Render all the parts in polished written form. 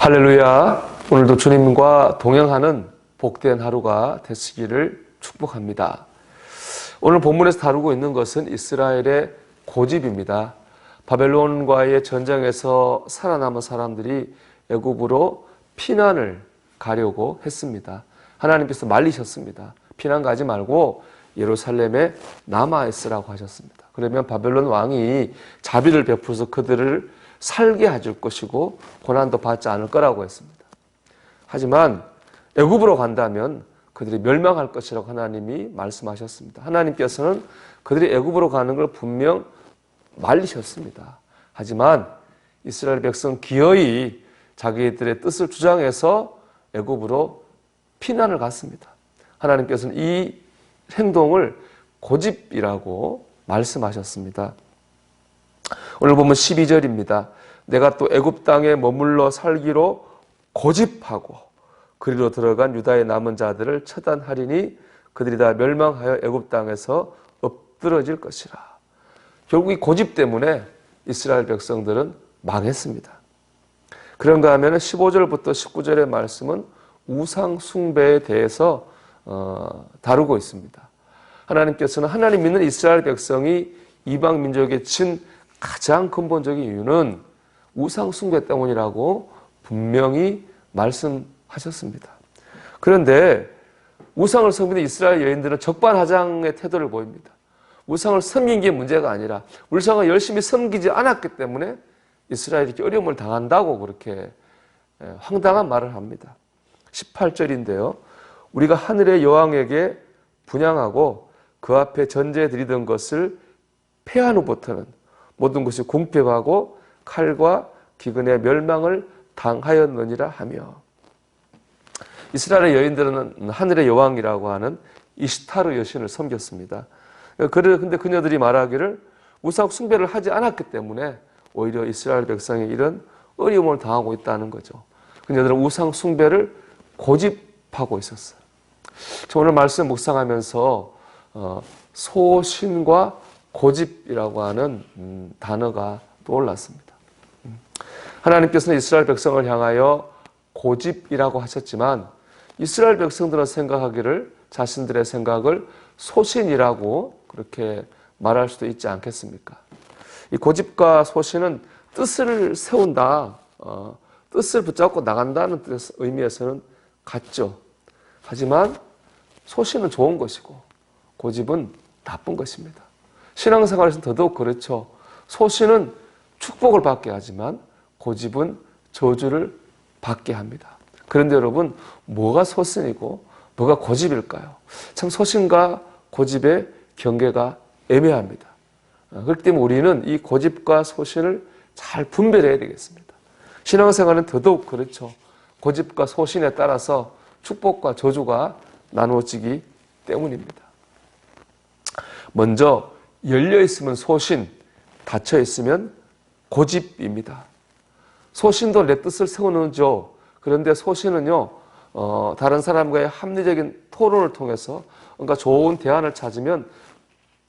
할렐루야. 오늘도 주님과 동행하는 복된 하루가 되시기를 축복합니다. 오늘 본문에서 다루고 있는 것은 이스라엘의 고집입니다. 바벨론과의 전쟁에서 살아남은 사람들이 애굽으로 피난을 가려고 했습니다. 하나님께서 말리셨습니다. 피난 가지 말고 예루살렘에 남아 있으라고 하셨습니다. 그러면 바벨론 왕이 자비를 베풀어서 그들을 살게 해줄 것이고 고난도 받지 않을 거라고 했습니다. 하지만 애굽으로 간다면 그들이 멸망할 것이라고 하나님이 말씀하셨습니다. 하나님께서는 그들이 애굽으로 가는 걸 분명 말리셨습니다. 하지만 이스라엘 백성 기어이 자기들의 뜻을 주장해서 애굽으로 피난을 갔습니다. 하나님께서는 이 행동을 고집이라고 말씀하셨습니다. 오늘 보면 12절입니다. 내가 또 애굽 땅에 머물러 살기로 고집하고 그리로 들어간 유다의 남은 자들을 처단하리니 그들이 다 멸망하여 애굽 땅에서 엎드러질 것이라. 결국 이 고집 때문에 이스라엘 백성들은 망했습니다. 그런가 하면 15절부터 19절의 말씀은 우상 숭배에 대해서 다루고 있습니다. 하나님께서는 하나님 믿는 이스라엘 백성이 이방 민족에 진 가장 근본적인 이유는 우상 숭배 때문이라고 분명히 말씀하셨습니다. 그런데 우상을 섬기는 이스라엘 여인들은 적반하장의 태도를 보입니다. 우상을 섬긴 게 문제가 아니라 우상을 열심히 섬기지 않았기 때문에 이스라엘이 어려움을 당한다고 그렇게 황당한 말을 합니다. 18절인데요. 우리가 하늘의 여왕에게 분향하고 그 앞에 전제 드리던 것을 패한 후부터는 모든 것이 궁핍하고 칼과 기근의 멸망을 당하였느니라 하며, 이스라엘의 여인들은 하늘의 여왕이라고 하는 이시타르 여신을 섬겼습니다. 그런데 그녀들이 말하기를 우상 숭배를 하지 않았기 때문에 오히려 이스라엘 백성이 이런 어려움을 당하고 있다는 거죠. 그녀들은 우상 숭배를 고집하고 있었어요. 저 오늘 말씀 묵상하면서 소신과 고집이라고 하는 단어가 떠올랐습니다. 하나님께서는 이스라엘 백성을 향하여 고집이라고 하셨지만 이스라엘 백성들은 생각하기를 자신들의 생각을 소신이라고 그렇게 말할 수도 있지 않겠습니까? 이 고집과 소신은 뜻을 세운다, 뜻을 붙잡고 나간다는 의미에서는 같죠. 하지만 소신은 좋은 것이고 고집은 나쁜 것입니다. 신앙생활에서는 더더욱 그렇죠. 소신은 축복을 받게 하지만 고집은 저주를 받게 합니다. 그런데 여러분, 뭐가 소신이고 뭐가 고집일까요? 참 소신과 고집의 경계가 애매합니다. 그렇기 때문에 우리는 이 고집과 소신을 잘 분별해야 되겠습니다. 신앙생활은 더더욱 그렇죠. 고집과 소신에 따라서 축복과 저주가 나누어지기 때문입니다. 먼저 열려있으면 소신, 닫혀있으면 고집입니다. 소신도 내 뜻을 세우는죠. 그런데 소신은요, 다른 사람과의 합리적인 토론을 통해서 뭔가 좋은 대안을 찾으면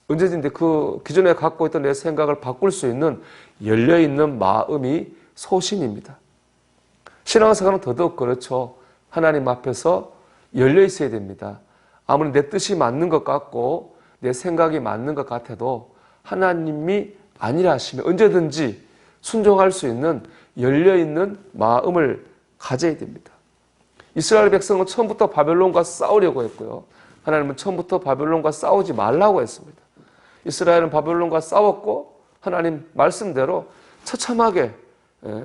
언제든지 그 기존에 갖고 있던 내 생각을 바꿀 수 있는 열려있는 마음이 소신입니다. 신앙생활은 더더욱 그렇죠. 하나님 앞에서 열려 있어야 됩니다. 아무리 내 뜻이 맞는 것 같고 내 생각이 맞는 것 같아도 하나님이 아니라 하시면 언제든지 순종할 수 있는 열려있는 마음을 가져야 됩니다. 이스라엘 백성은 처음부터 바벨론과 싸우려고 했고요. 하나님은 처음부터 바벨론과 싸우지 말라고 했습니다. 이스라엘은 바벨론과 싸웠고 하나님 말씀대로 처참하게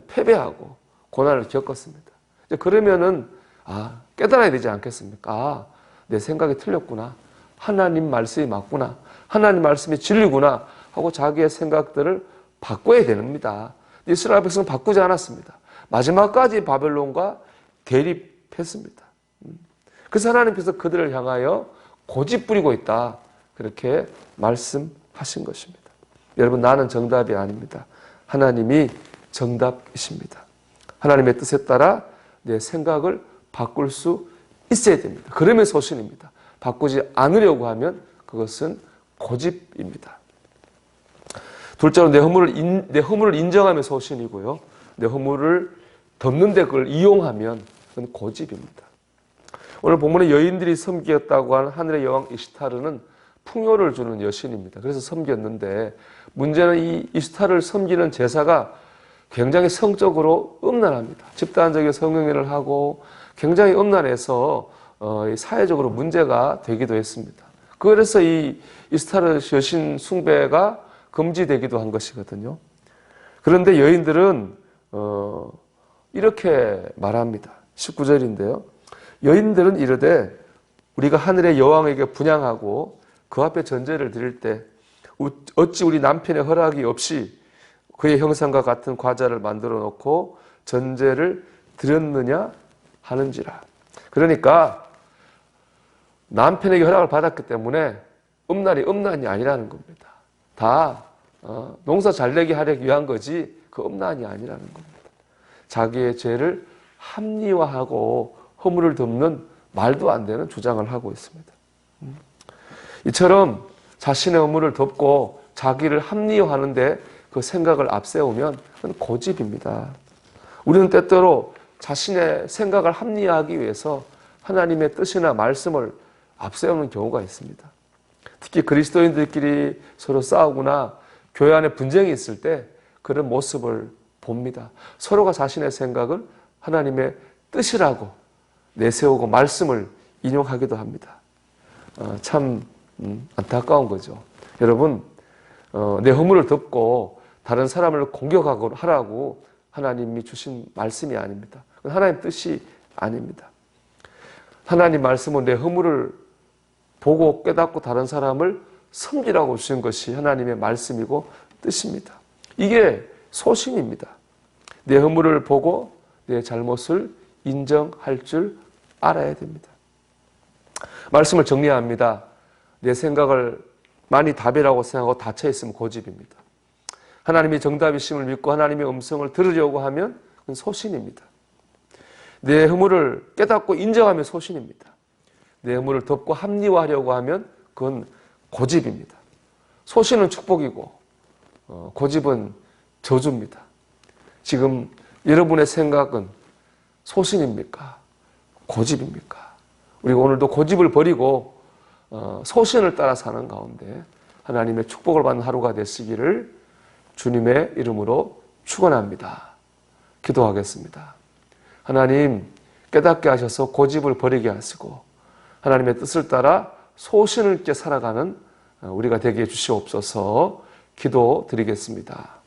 패배하고 고난을 겪었습니다. 그러면은 깨달아야 되지 않겠습니까? 내 생각이 틀렸구나. 하나님 말씀이 맞구나. 하나님 말씀이 진리구나 하고 자기의 생각들을 바꿔야 됩니다. 이스라엘 백성은 바꾸지 않았습니다. 마지막까지 바벨론과 대립했습니다. 그래서 하나님께서 그들을 향하여 고집 부리고 있다. 그렇게 말씀하신 것입니다. 여러분, 나는 정답이 아닙니다. 하나님이 정답이십니다. 하나님의 뜻에 따라 내 생각을 바꿀 수 있어야 됩니다. 그러면 소신입니다. 바꾸지 않으려고 하면 그것은 고집입니다. 둘째로 내 허물을 인정하며 소신이고요. 내 허물을 덮는데 그걸 이용하면 그건 고집입니다. 오늘 본문에 여인들이 섬기었다고 하는 하늘의 여왕 이시타르는 풍요를 주는 여신입니다. 그래서 섬겼는데 문제는 이 이시타르를 섬기는 제사가 굉장히 성적으로 음란합니다. 집단적인 성행위를 하고 굉장히 음란해서 사회적으로 문제가 되기도 했습니다. 그래서 이 이시타르 여신 숭배가 금지되기도 한 것이거든요. 그런데 여인들은 이렇게 말합니다. 19절인데요. 여인들은 이르되 우리가 하늘의 여왕에게 분향하고 그 앞에 전제를 드릴 때 어찌 우리 남편의 허락이 없이 그의 형상과 같은 과자를 만들어 놓고 전제를 드렸느냐 하는지라. 그러니까 남편에게 허락을 받았기 때문에 음란이 아니라는 겁니다. 다 농사 잘내게 하려기 위한 거지 그 음란이 아니라는 겁니다. 자기의 죄를 합리화하고 허물을 덮는 말도 안 되는 주장을 하고 있습니다. 이처럼 자신의 허물을 덮고 자기를 합리화하는데 그 생각을 앞세우면 그건 고집입니다. 우리는 때때로 자신의 생각을 합리화하기 위해서 하나님의 뜻이나 말씀을 앞세우는 경우가 있습니다. 특히 그리스도인들끼리 서로 싸우거나 교회 안에 분쟁이 있을 때 그런 모습을 봅니다. 서로가 자신의 생각을 하나님의 뜻이라고 내세우고 말씀을 인용하기도 합니다. 참 안타까운 거죠. 여러분, 내 허물을 덮고 다른 사람을 공격하고 하라고 하나님이 주신 말씀이 아닙니다. 그건 하나님 뜻이 아닙니다. 하나님 말씀은 내 허물을 보고 깨닫고 다른 사람을 섬기라고 주신 것이 하나님의 말씀이고 뜻입니다. 이게 소신입니다. 내 허물을 보고 내 잘못을 인정할 줄 알아야 됩니다. 말씀을 정리합니다. 내 생각을 많이 답이라고 생각하고 닫혀있으면 고집입니다. 하나님이 정답이심을 믿고 하나님의 음성을 들으려고 하면 그건 소신입니다. 내 허물을 깨닫고 인정하면 소신입니다. 내 허물을 덮고 합리화하려고 하면 그건 고집입니다. 소신은 축복이고 고집은 저주입니다. 지금 여러분의 생각은 소신입니까? 고집입니까? 우리가 오늘도 고집을 버리고 소신을 따라 사는 가운데 하나님의 축복을 받는 하루가 되시기를 주님의 이름으로 축원합니다. 기도하겠습니다. 하나님 깨닫게 하셔서 고집을 버리게 하시고 하나님의 뜻을 따라 소신을 있게 살아가는 우리가 되게 해주시옵소서. 기도드리겠습니다.